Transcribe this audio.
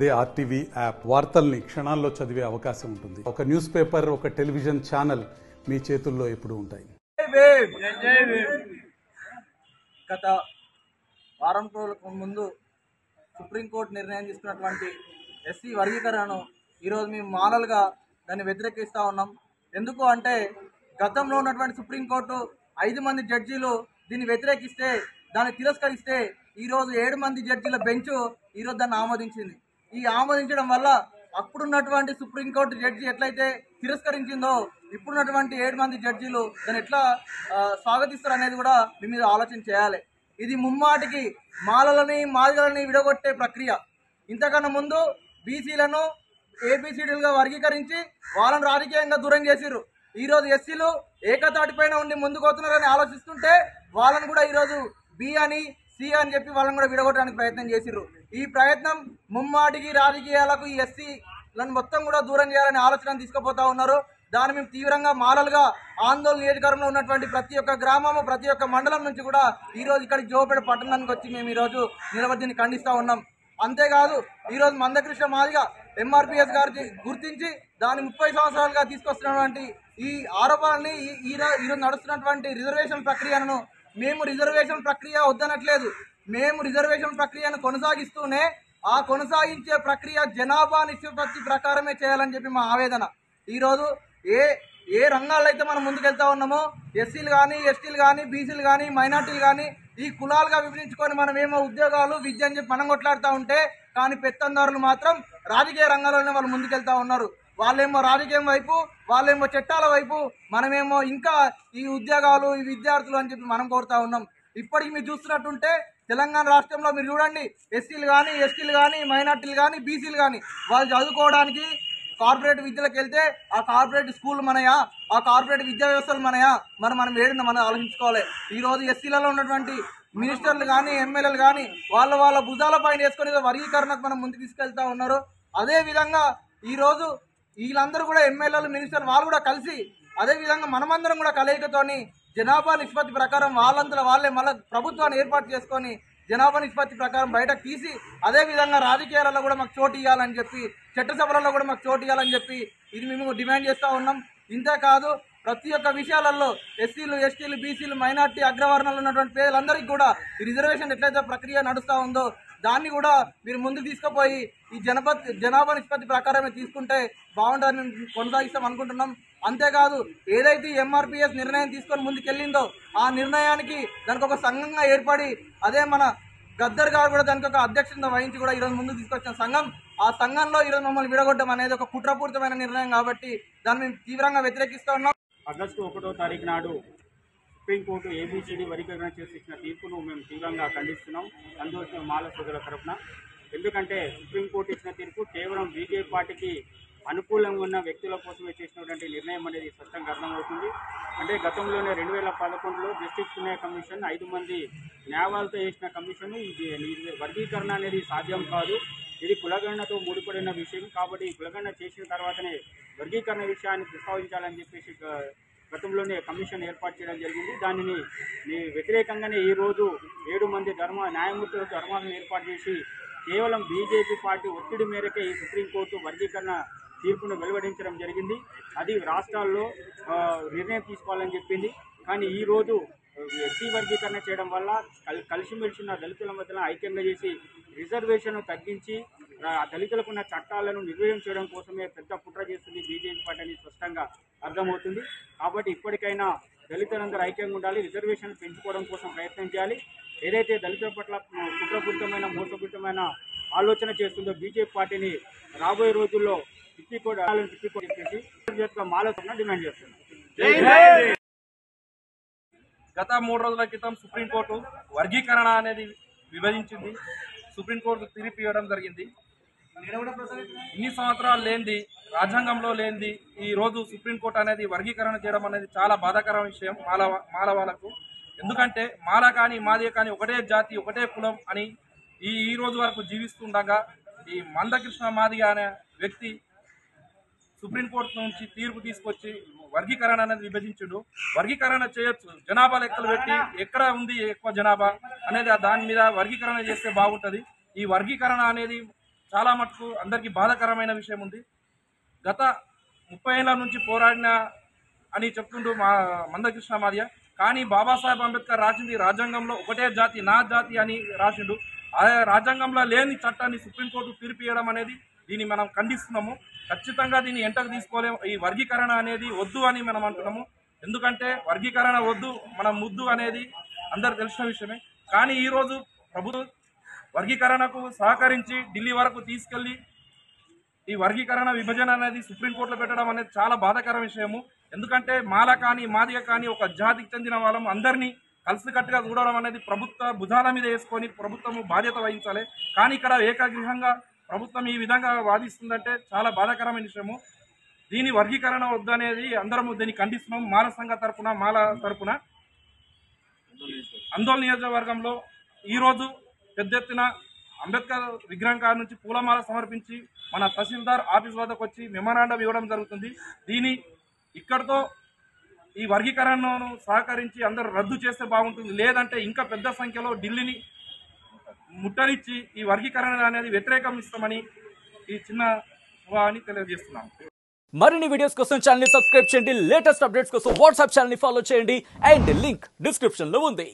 They RTV app వార్తల్ని క్షణాల్లో చదివే అవకాశం ఉంటుంది. ఒక న్యూస్ పేపర్, ఒక టెలివిజన్ ఛానల్ మీ చేతుల్లో ఎప్పుడూ ఉంటాయి. గత వారం రోజుల ముందు సుప్రీంకోర్టు నిర్ణయం తీసుకున్నటువంటి ఎస్సీ వర్గీకరణను ఈరోజు మేము మాలలుగా దాన్ని వ్యతిరేకిస్తూ ఉన్నాం. ఎందుకు అంటే గతంలో ఉన్నటువంటి సుప్రీంకోర్టు 5 మంది జడ్జీలు దీన్ని వ్యతిరేకిస్తే, దాన్ని తిరస్కరిస్తే ఈరోజు 7 మంది జడ్జీల బెంచ్ ఈరోజు దాన్ని ఆమోదించింది. ఈ ఆమోదించడం వల్ల అప్పుడున్నటువంటి సుప్రీంకోర్టు జడ్జి ఎట్లయితే తిరస్కరించిందో ఇప్పుడున్నటువంటి 7 మంది జడ్జీలు దాన్ని ఎట్లా స్వాగతిస్తారు అనేది కూడా మీ మీద ఆలోచన చేయాలి. ఇది ముమ్మాటికి మాలలని మాదిగలని విడగొట్టే ప్రక్రియ. ఇంతకన్నా ముందు బీసీలను ఏబిసిడీలుగా వర్గీకరించి వాళ్ళని రాజకీయంగా దూరం చేసిర్రు. ఈరోజు ఎస్సీలు ఏకతాటిపైన ఉండి ముందుకు వస్తున్నారని ఆలోచిస్తుంటే వాళ్ళని కూడా ఈరోజు బి అని సి అని చెప్పి వాళ్ళని కూడా విడగొట్టడానికి ప్రయత్నం చేసిర్రు. ఈ ప్రయత్నం ముమ్మాటికి రాజకీయాలకు ఈ ఎస్సీలను మొత్తం కూడా దూరం చేయాలని ఆలోచన తీసుకుపోతా ఉన్నారు. దాన్ని మేము తీవ్రంగా మాలలుగా ఆందోళన నియోజకవర్గంలో ఉన్నటువంటి ప్రతి ఒక్క గ్రామము, ప్రతి ఒక్క మండలం నుంచి కూడా ఈరోజు ఇక్కడికి జోపేట పట్టణానికి వచ్చి మేము ఈరోజు నిలబడిని ఖండిస్తూ ఉన్నాం. అంతేకాదు ఈరోజు మందకృష్ణ మాదిగ ఎంఆర్పిఎస్ గారికి గుర్తించి దాన్ని 30 సంవత్సరాలుగా తీసుకొస్తున్నటువంటి ఈ ఆరోపణల్ని ఈరోజు నడుస్తున్నటువంటి రిజర్వేషన్ ప్రక్రియను మేము రిజర్వేషన్ ప్రక్రియ వద్దనట్లేదు. మేము రిజర్వేషన్ ప్రక్రియను కొనసాగిస్తూనే ఆ కొనసాగించే ప్రక్రియ జనాభా నిష్పత్తి ప్రకారమే చేయాలని చెప్పి మా ఆవేదన. ఈరోజు ఏ రంగాల్లో అయితే మనం ముందుకెళ్తా ఉన్నామో ఎస్సీలు కానీ, ఎస్టీలు కానీ, బీసీలు కానీ, మైనార్టీలు కానీ ఈ కులాలుగా విభజించుకొని మనం ఏమో ఉద్యోగాలు, విద్య అని చెప్పి మనం కొట్లాడుతూ ఉంటే, కానీ పెత్తందారులు మాత్రం రాజకీయ రంగాల్లోనే వాళ్ళు ముందుకెళ్తా ఉన్నారు. వాళ్ళేమో రాజకీయం వైపు, వాళ్ళేమో చట్టాల వైపు, మనమేమో ఇంకా ఈ ఉద్యోగాలు, ఈ విద్యార్థులు అని చెప్పి మనం కోరుతా ఉన్నాం. ఇప్పటికి మీరు చూస్తున్నట్టుంటే తెలంగాణ రాష్ట్రంలో మీరు చూడండి, ఎస్సీలు కానీ, ఎస్టీలు కానీ, మైనార్టీలు కానీ, బీసీలు కానీ వాళ్ళు చదువుకోవడానికి కార్పొరేట్ విద్యలకు వెళ్తే ఆ కార్పొరేట్ స్కూల్ మనయా, ఆ కార్పొరేట్ విద్యా వ్యవస్థలు మనయా, మనం ఏడున్నా మనం ఆలోచించుకోవాలి. ఈరోజు ఎస్సీలలో ఉన్నటువంటి మినిస్టర్లు కానీ, ఎమ్మెల్యేలు కానీ వాళ్ళ భుజాల పైన వేసుకొని వర్గీకరణకు మనం ముందుకు తీసుకెళ్తా ఉన్నారు. అదేవిధంగా ఈరోజు వీళ్ళందరూ కూడా ఎమ్మెల్యేలు, మినిస్టర్లు వాళ్ళు కూడా కలిసి అదేవిధంగా మనమందరం కూడా కలయికతోని జనాభా నిష్పత్తి ప్రకారం వాళ్ళంతా వాళ్ళే మళ్ళీ ప్రభుత్వాన్ని ఏర్పాటు చేసుకొని జనాభా నిష్పత్తి ప్రకారం బయటకు తీసి అదేవిధంగా రాజకీయాలలో కూడా మాకు చోటు ఇవ్వాలని చెప్పి, చట్టసభలలో కూడా మాకు చోటు ఇవ్వాలని చెప్పి ఇది మేము డిమాండ్ చేస్తూ ఉన్నాం. ఇంతేకాదు ప్రతి ఒక్క విషయాలలో ఎస్సీలు, ఎస్టీలు, బీసీలు, మైనార్టీ అగ్రవర్ణాలు ఉన్నటువంటి పేదలందరికీ కూడా ఈ రిజర్వేషన్ ఎట్లయితే ప్రక్రియ నడుస్తూ ఉందో దాన్ని కూడా మీరు ముందుకు తీసుకుపోయి ఈ జనాభా నిష్పత్తి ప్రకారమే తీసుకుంటే బాగుంటుందని కొనసాగిస్తాం అనుకుంటున్నాం. అంతేకాదు ఏదైతే ఎంఆర్పిఎస్ నిర్ణయం తీసుకొని ముందుకెళ్ళిందో ఆ నిర్ణయానికి దానికి ఒక సంఘంగా ఏర్పడి అదే మన గద్దర్ గారు కూడా దానికి ఒక అధ్యక్షత వహించి కూడా ఈరోజు ముందుకు తీసుకొచ్చిన సంఘం, ఆ సంఘంలో ఈరోజు మమ్మల్ని విడగొట్టడం అనేది ఒక కుట్రపూరితమైన నిర్ణయం కాబట్టి దాన్ని మేము తీవ్రంగా వ్యతిరేకిస్తూ ఉన్నాం. ఆగస్టు 1వ తారీఖు నాడు సుప్రీంకోర్టు ఏబిసిడి వర్గీకరణ చేసి ఇచ్చిన తీర్పును మేము తీవ్రంగా ఖండిస్తున్నాం, సంతోషం మాల సోదరుల తరఫున. ఎందుకంటే సుప్రీంకోర్టు ఇచ్చిన తీర్పు కేవలం బీజేపీ పార్టీకి అనుకూలంగా ఉన్న వ్యక్తుల కోసమే చేసినటువంటి నిర్ణయం అనేది స్పష్టంగా అర్థమవుతుంది. అంటే గతంలోనే 2011లో జస్టిస్ పుణ్య కమిషన్ 5 మంది న్యాయవాదులతో చేసిన కమిషన్ ఇది వర్గీకరణ అనేది సాధ్యం కాదు, ఇది కులగణనతో ముడిపడిన విషయం కాబట్టి కులగణన చేసిన తర్వాతనే వర్గీకరణ విషయాన్ని ప్రస్తావించాలని చెప్పేసి గతంలోనే కమిషన్ ఏర్పాటు చేయడం జరిగింది. దానిని వ్యతిరేకంగానే ఈరోజు 7 మంది న్యాయమూర్తుల ధర్మాలను ఏర్పాటు చేసి కేవలం బీజేపీ పార్టీ ఒత్తిడి మేరకే ఈ సుప్రీంకోర్టు వర్గీకరణ తీర్పును వెలువడించడం జరిగింది. అది రాష్ట్రాల్లో నిర్ణయం తీసుకోవాలని చెప్పింది. కానీ ఈరోజు ఎస్సీ వర్గీకరణ చేయడం వల్ల కలిసిమెలిసిన దళితుల మధ్యన ఐక్యంగా చేసి రిజర్వేషన్ తగ్గించి దళితులకున్న చట్టాలను నిర్వహణ చేయడం కోసమే పెద్ద కుట్ర చేస్తుంది బీజేపీ పార్టీ అని స్పష్టంగా అర్థమవుతుంది. కాబట్టి ఇప్పటికైనా దళితులందరూ ఐక్యంగా ఉండాలి, రిజర్వేషన్ పెంచుకోవడం కోసం ప్రయత్నం చేయాలి. ఏదైతే దళితుల పట్ల కుట్రపూరితమైన మోసపూరితమైన ఆలోచన చేస్తుందో బీజేపీ పార్టీని రాబోయే రోజుల్లో చెప్పేసి మాలతో డిమాండ్ చేస్తున్నాం. గత 3 రోజుల క్రితం సుప్రీంకోర్టు వర్గీకరణ అనేది విభజించింది. సుప్రీంకోర్టు తీర్పు ఇవ్వడం జరిగింది. ఇన్ని సంవత్సరాలు లేనిది, రాజ్యాంగంలో లేనిది ఈ రోజు సుప్రీంకోర్టు అనేది వర్గీకరణ చేయడం అనేది చాలా బాధాకరమైన విషయం మాల వాళ్ళకు. ఎందుకంటే మాల కానీ మాదిగ కానీ ఒకటే జాతి, ఒకటే కులం అని ఈ రోజు వరకు జీవిస్తుండగా ఈ మందకృష్ణ మాదిగ అనే వ్యక్తి సుప్రీంకోర్టు నుంచి తీర్పు తీసుకొచ్చి వర్గీకరణ అనేది విభజించుడు. వర్గీకరణ చేయొచ్చు, జనాభా లెక్కలు పెట్టి ఎక్కడ ఉంది ఎక్కువ జనాభా అనేది దాని మీద వర్గీకరణ చేస్తే బాగుంటుంది. ఈ వర్గీకరణ అనేది చాలా మటుకు అందరికీ బాధాకరమైన విషయం ఉంది. గత 30 ఏళ్ల నుంచి పోరాడిన అని చెప్తుంటూ మందకృష్ణ మాదిగ, కానీ బాబాసాహెబ్ అంబేద్కర్ రాసింది రాజ్యాంగంలో ఒకటే జాతి నా జాతి అని రాసిండు. ఆ రాజ్యాంగంలో లేని చట్టాన్ని సుప్రీంకోర్టు తీర్పు ఇవ్వడం అనేది దీన్ని మనం ఖండిస్తున్నాము. ఖచ్చితంగా దీన్ని ఎంటకు తీసుకోలేము. ఈ వర్గీకరణ అనేది వద్దు అని మనం అంటున్నాము. ఎందుకంటే వర్గీకరణ వద్దు, మనం ముద్దు అనేది అందరు తెలిసిన విషయమే. కానీ ఈరోజు ప్రభుత్వం వర్గీకరణకు సహకరించి ఢిల్లీ వరకు తీసుకెళ్లి ఈ వర్గీకరణ విభజన అనేది సుప్రీంకోర్టులో పెట్టడం అనేది చాలా బాధాకర విషయము. ఎందుకంటే మాల కానీ మాదిగ కానీ ఒక జాతికి చెందిన వాళ్ళం అందరినీ కలిసికట్టుగా చూడడం అనేది ప్రభుత్వ భుజాల మీద వేసుకొని ప్రభుత్వము బాధ్యత వహించాలి. కానీ ఇక్కడ ఏకగ్రీహంగా ప్రభుత్వం ఈ విధంగా వాదిస్తుందంటే చాలా బాధాకరమైన విషయము. దీని వర్గీకరణ వద్దనేది అందరము దీన్ని ఖండిస్తున్నాం. మాల సంఘ తరపున ఆందోళన నియోజకవర్గంలో ఈరోజు పెద్ద ఎత్తున అంబేద్కర్ విగ్రహం కాడ నుంచి పూలమాల సమర్పించి మన తహసీల్దార్ ఆఫీస్ వద్దకు వచ్చి మెమరాండం ఇవ్వడం జరుగుతుంది. దీని ఇక్కడితో ఈ వర్గీకరణను సహకరించి అందరూ రద్దు చేస్తే బాగుంటుంది. లేదంటే ఇంకా పెద్ద సంఖ్యలో ఢిల్లీని ముట్టనిచ్చి ఈ వర్గీకరణ అనేది వ్యతిరేకం ఇస్తామని ఈ చిన్న అని తెలియజేస్తున్నాం. మరిన్ని వీడియోస్ కోసం ఛానల్ ని సబ్స్క్రైబ్ చేయండి. లేటెస్ట్ అప్డేట్స్ కోసం వాట్సాప్ ఛానల్ ని ఫాలో చేయండి. అండ్ లింక్ డిస్క్రిప్షన్ లో ఉంది.